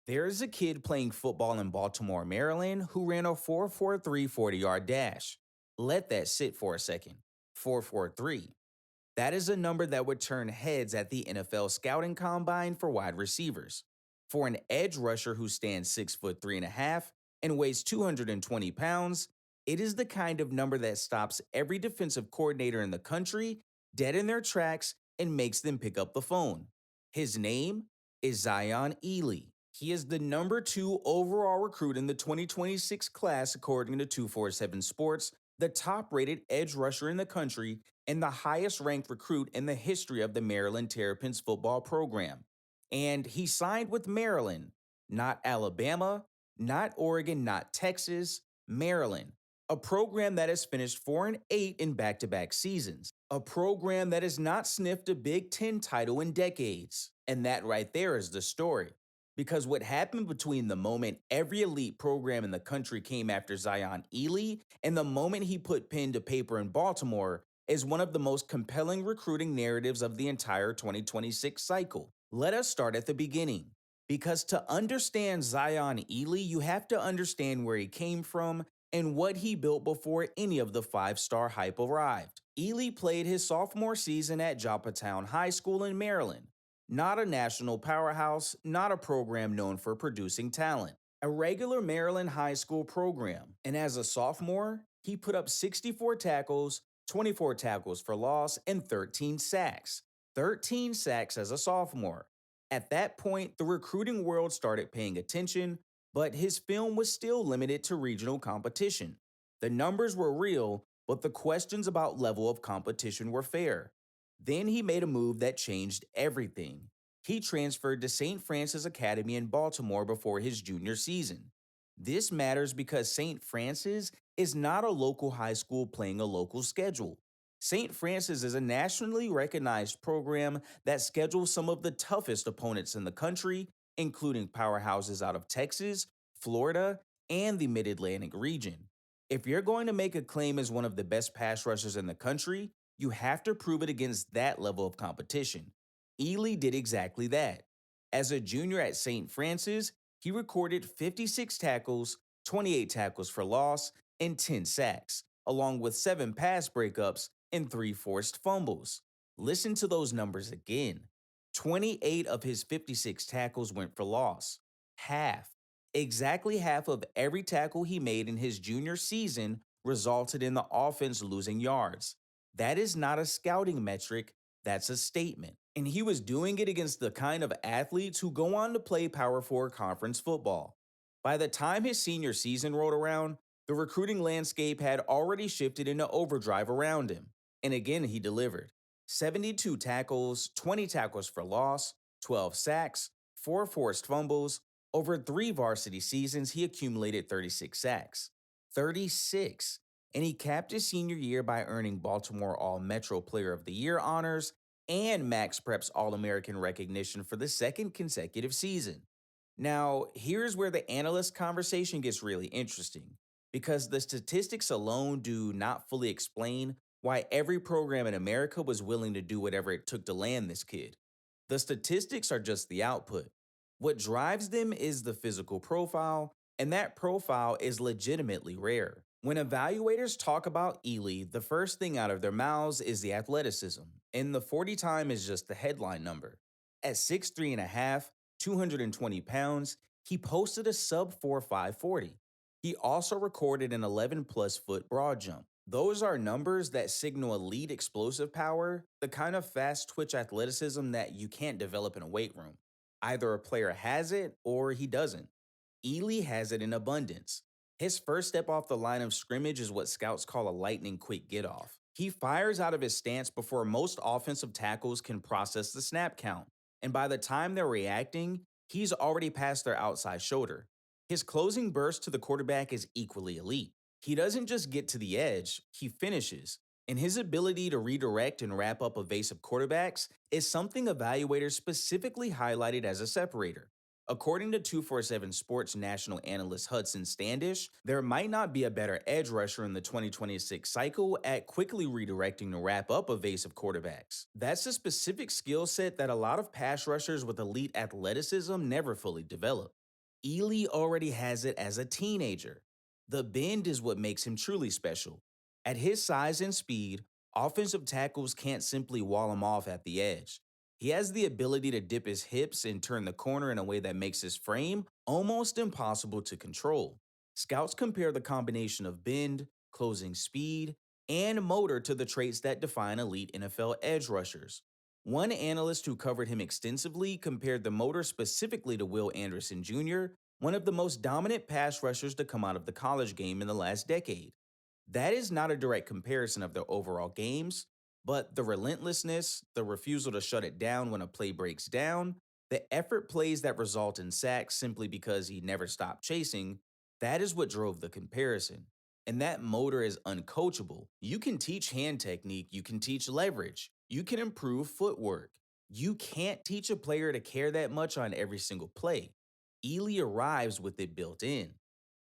There's a kid playing football in Baltimore, Maryland, who ran a 4.43 40-yard dash. Let that sit for a second. 4.43. That is a number that would turn heads at the NFL scouting combine for wide receivers. For an edge rusher who stands 6'3.5" and weighs 220 pounds, it is the kind of number that stops every defensive coordinator in the country dead in their tracks and makes them pick up the phone. His name is Zion Elee. He is the number 2 overall recruit in the 2026 class, according to 247 Sports, the top rated edge rusher in the country, and the highest ranked recruit in the history of the Maryland Terrapins football program. And he signed with Maryland, not Alabama, not Oregon, not Texas, Maryland, a program that has finished 4-8 in back to back seasons, a program that has not sniffed a Big Ten title in decades. And that right there is the story. Because what happened between the moment every elite program in the country came after Zion Elee and the moment he put pen to paper in Baltimore is one of the most compelling recruiting narratives of the entire 2026 cycle. Let us start at the beginning. Because to understand Zion Elee, you have to understand where he came from and what he built before any of the five-star hype arrived. Elee played his sophomore season at Japa High School in Maryland. Not a national powerhouse, not a program known for producing talent. A regular Maryland high school program. And as a sophomore, he put up 64 tackles, 24 tackles for loss, and 13 sacks. 13 sacks as a sophomore. At that point, the recruiting world started paying attention, but his film was still limited to regional competition. The numbers were real, but the questions about level of competition were fair. Then he made a move that changed everything. He transferred to St. Francis Academy in Baltimore before his junior season. This matters because St. Francis is not a local high school playing a local schedule. St. Francis is a nationally recognized program that schedules some of the toughest opponents in the country, including powerhouses out of Texas, Florida, and the Mid-Atlantic region. If you're going to make a claim as one of the best pass rushers in the country, you have to prove it against that level of competition. Eley did exactly that. As a junior at St. Francis, he recorded 56 tackles, 28 tackles for loss, and 10 sacks, along with 7 pass breakups and 3 forced fumbles. Listen to those numbers again. 28 of his 56 tackles went for loss. Half. Exactly half of every tackle he made in his junior season resulted in the offense losing yards. That is not a scouting metric, that's a statement. And he was doing it against the kind of athletes who go on to play Power 4 conference football. By the time his senior season rolled around, the recruiting landscape had already shifted into overdrive around him. And again, he delivered. 72 tackles, 20 tackles for loss, 12 sacks, 4 forced fumbles. Over 3 varsity seasons, he accumulated 36 sacks. 36. And he capped his senior year by earning Baltimore All-Metro Player of the Year honors and Max Prep's All-American recognition for the second consecutive season. Now, here's where the analyst conversation gets really interesting, because the statistics alone do not fully explain why every program in America was willing to do whatever it took to land this kid. The statistics are just the output. What drives them is the physical profile, and that profile is legitimately rare. When evaluators talk about Eley, the first thing out of their mouths is the athleticism, and the 40 time is just the headline number. At 6'3.5", 220 pounds, he posted a sub 4.5 40. He also recorded an 11-plus foot broad jump. Those are numbers that signal elite explosive power, the kind of fast twitch athleticism that you can't develop in a weight room. Either a player has it or he doesn't. Eley has it in abundance. His first step off the line of scrimmage is what scouts call a lightning quick get off. He fires out of his stance before most offensive tackles can process the snap count, and by the time they're reacting, he's already past their outside shoulder. His closing burst to the quarterback is equally elite. He doesn't just get to the edge, he finishes. And his ability to redirect and wrap up evasive quarterbacks is something evaluators specifically highlighted as a separator. According to 247 Sports national analyst Hudson Standish, there might not be a better edge rusher in the 2026 cycle at quickly redirecting to wrap up evasive quarterbacks. That's a specific skill set that a lot of pass rushers with elite athleticism never fully develop. Eley already has it as a teenager. The bend is what makes him truly special. At his size and speed, offensive tackles can't simply wall him off at the edge. He has the ability to dip his hips and turn the corner in a way that makes his frame almost impossible to control. Scouts compare the combination of bend, closing speed, and motor to the traits that define elite NFL edge rushers. One analyst who covered him extensively compared the motor specifically to Will Anderson Jr., one of the most dominant pass rushers to come out of the college game in the last decade. That is not a direct comparison of their overall games, but the relentlessness, the refusal to shut it down when a play breaks down, the effort plays that result in sacks simply because he never stopped chasing, that is what drove the comparison. And that motor is uncoachable. You can teach hand technique, you can teach leverage, you can improve footwork. You can't teach a player to care that much on every single play. Eley arrives with it built in.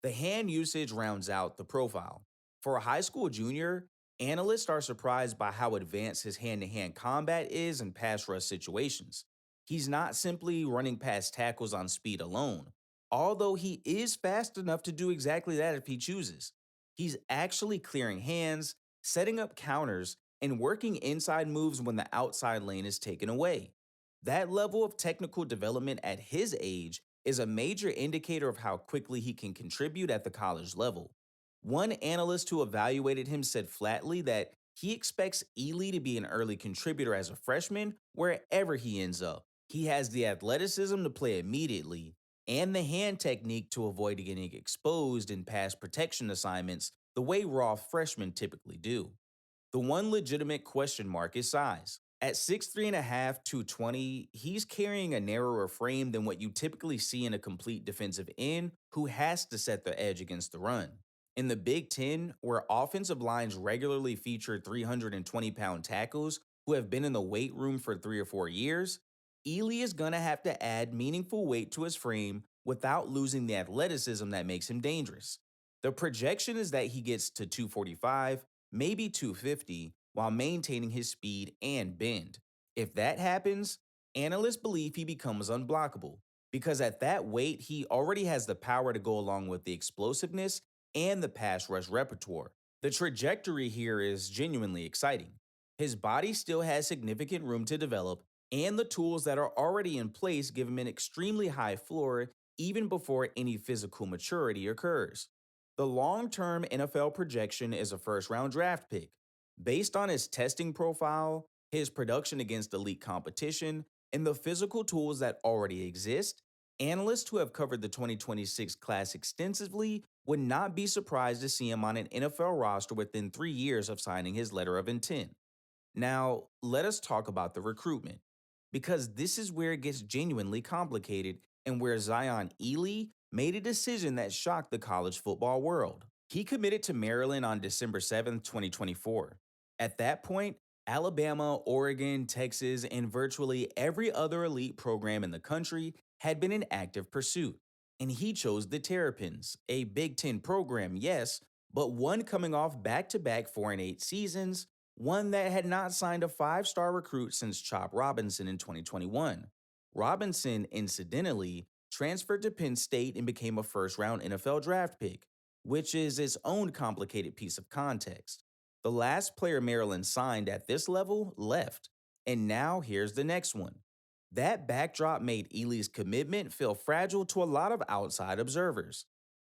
The hand usage rounds out the profile. For a high school junior, analysts are surprised by how advanced his hand to hand combat is in pass rush situations. He's not simply running past tackles on speed alone, although he is fast enough to do exactly that if he chooses. He's actually clearing hands, setting up counters, and working inside moves when the outside lane is taken away. That level of technical development at his age is a major indicator of how quickly he can contribute at the college level. One analyst who evaluated him said flatly that he expects Eley to be an early contributor as a freshman wherever he ends up. He has the athleticism to play immediately and the hand technique to avoid getting exposed in pass protection assignments the way raw freshmen typically do. The one legitimate question mark is size. At 6'3.5", 220, he's carrying a narrower frame than what you typically see in a complete defensive end who has to set the edge against the run. In the Big Ten, where offensive lines regularly feature 320-pound tackles who have been in the weight room for 3 or 4 years, Eley is going to have to add meaningful weight to his frame without losing the athleticism that makes him dangerous. The projection is that he gets to 245, maybe 250, while maintaining his speed and bend. If that happens, analysts believe he becomes unblockable, because at that weight, he already has the power to go along with the explosiveness and the pass rush repertoire. The trajectory here is genuinely exciting. His body still has significant room to develop, and the tools that are already in place give him an extremely high floor even before any physical maturity occurs. The long term NFL projection is a first round draft pick. Based on his testing profile, his production against elite competition, and the physical tools that already exist, analysts who have covered the 2026 class extensively would not be surprised to see him on an NFL roster within 3 years of signing his letter of intent. Now, let us talk about the recruitment, because this is where it gets genuinely complicated and where Zion Elee made a decision that shocked the college football world. He committed to Maryland on December 7th, 2024. At that point, Alabama, Oregon, Texas, and virtually every other elite program in the country had been in active pursuit. And he chose the Terrapins, a Big Ten program, yes, but one coming off back to back 4-8 seasons, one that had not signed a 5-star recruit since Chop Robinson in 2021. Robinson, incidentally, transferred to Penn State and became a first round NFL draft pick, which is its own complicated piece of context. The last player Maryland signed at this level left, and now here's the next one. That backdrop made Eley's commitment feel fragile to a lot of outside observers.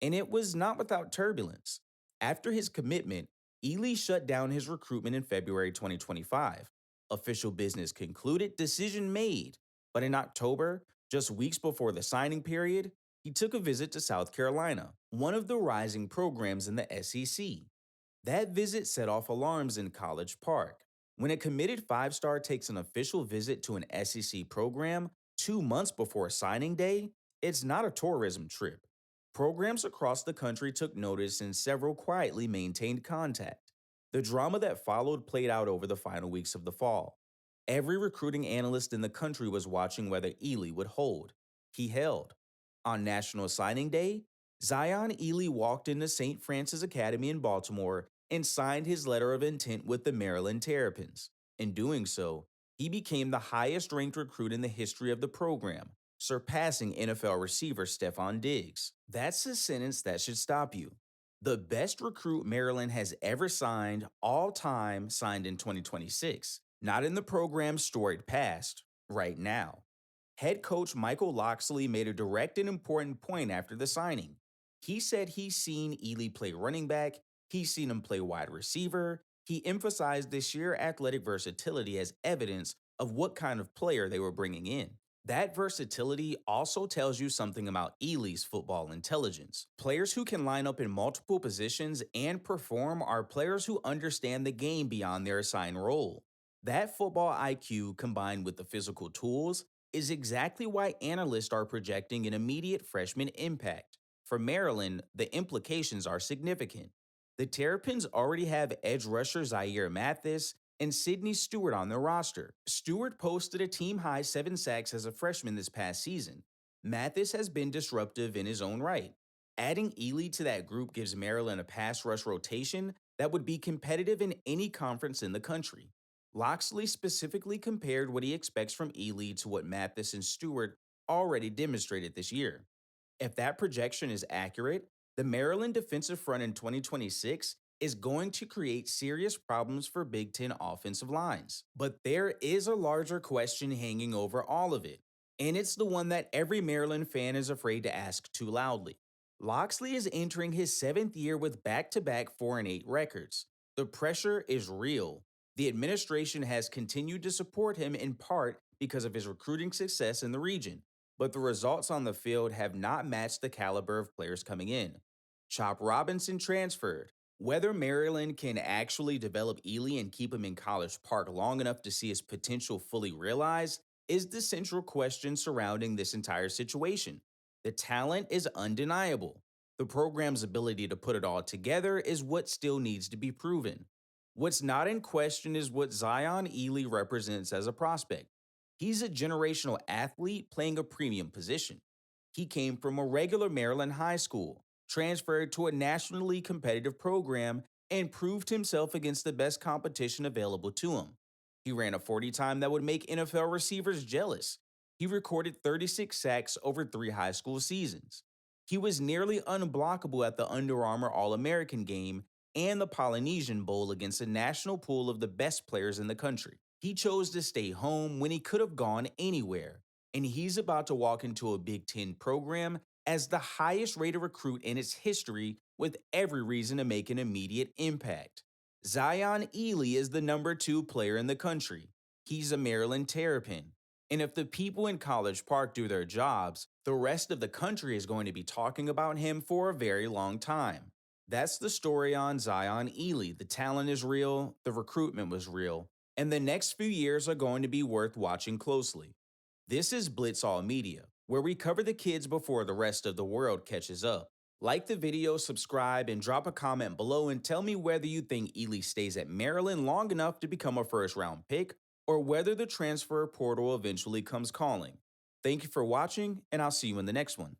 And it was not without turbulence. After his commitment, Eley shut down his recruitment in February 2025. Official business concluded, decision made. But in October, just weeks before the signing period, he took a visit to South Carolina, one of the rising programs in the SEC. That visit set off alarms in College Park. When a committed 5-star takes an official visit to an SEC program 2 months before signing day, it's not a tourism trip. Programs across the country took notice and several quietly maintained contact. The drama that followed played out over the final weeks of the fall. Every recruiting analyst in the country was watching whether Eley would hold. He held. On National Signing Day, Zion Elee walked into St. Francis Academy in Baltimore and signed his letter of intent with the Maryland Terrapins. In doing so, he became the highest ranked recruit in the history of the program, surpassing NFL receiver Stephon Diggs. That's a sentence that should stop you. The best recruit Maryland has ever signed, all time, signed in 2026, not in the program's storied past, right now. Head coach Michael Locksley made a direct and important point after the signing. He said he's seen Elely play running back, he's seen him play wide receiver. He emphasized this sheer athletic versatility as evidence of what kind of player they were bringing in. That versatility also tells you something about Eley's football intelligence. Players who can line up in multiple positions and perform are players who understand the game beyond their assigned role. That football IQ combined with the physical tools is exactly why analysts are projecting an immediate freshman impact. For Maryland, the implications are significant. The Terrapins already have edge rusher Zaire Mathis and Sidney Stewart on their roster. Stewart posted a team-high 7 sacks as a freshman this past season. Mathis has been disruptive in his own right. Adding Eley to that group gives Maryland a pass rush rotation that would be competitive in any conference in the country. Loxley specifically compared what he expects from Eley to what Mathis and Stewart already demonstrated this year. If that projection is accurate, the Maryland defensive front in 2026 is going to create serious problems for Big Ten offensive lines. But there is a larger question hanging over all of it, and it's the one that every Maryland fan is afraid to ask too loudly. Loxley is entering his 7th year with back-to-back 4-8 records. The pressure is real. The administration has continued to support him in part because of his recruiting success in the region, but the results on the field have not matched the caliber of players coming in. Chop Robinson transferred. Whether Maryland can actually develop Eley and keep him in College Park long enough to see his potential fully realized is the central question surrounding this entire situation. The talent is undeniable. The program's ability to put it all together is what still needs to be proven. What's not in question is what Zion Elee represents as a prospect. He's a generational athlete playing a premium position. He came from a regular Maryland high school, transferred to a nationally competitive program, and proved himself against the best competition available to him. He ran a 40 time that would make NFL receivers jealous. He recorded 36 sacks over 3 high school seasons. He was nearly unblockable at the Under Armour All American game and the Polynesian Bowl against a national pool of the best players in the country. He chose to stay home when he could have gone anywhere, and he's about to walk into a Big Ten program as the highest rated recruit in its history with every reason to make an immediate impact. Zion Elee is the number 2 player in the country. He's a Maryland Terrapin. And if the people in College Park do their jobs, the rest of the country is going to be talking about him for a very long time. That's the story on Zion Elee. The talent is real, the recruitment was real, and the next few years are going to be worth watching closely. This is Blitz All Media, where we cover the kids before the rest of the world catches up. Like the video, subscribe, and drop a comment below and tell me whether you think Eley stays at Maryland long enough to become a first-round pick or whether the transfer portal eventually comes calling. Thank you for watching, and I'll see you in the next one.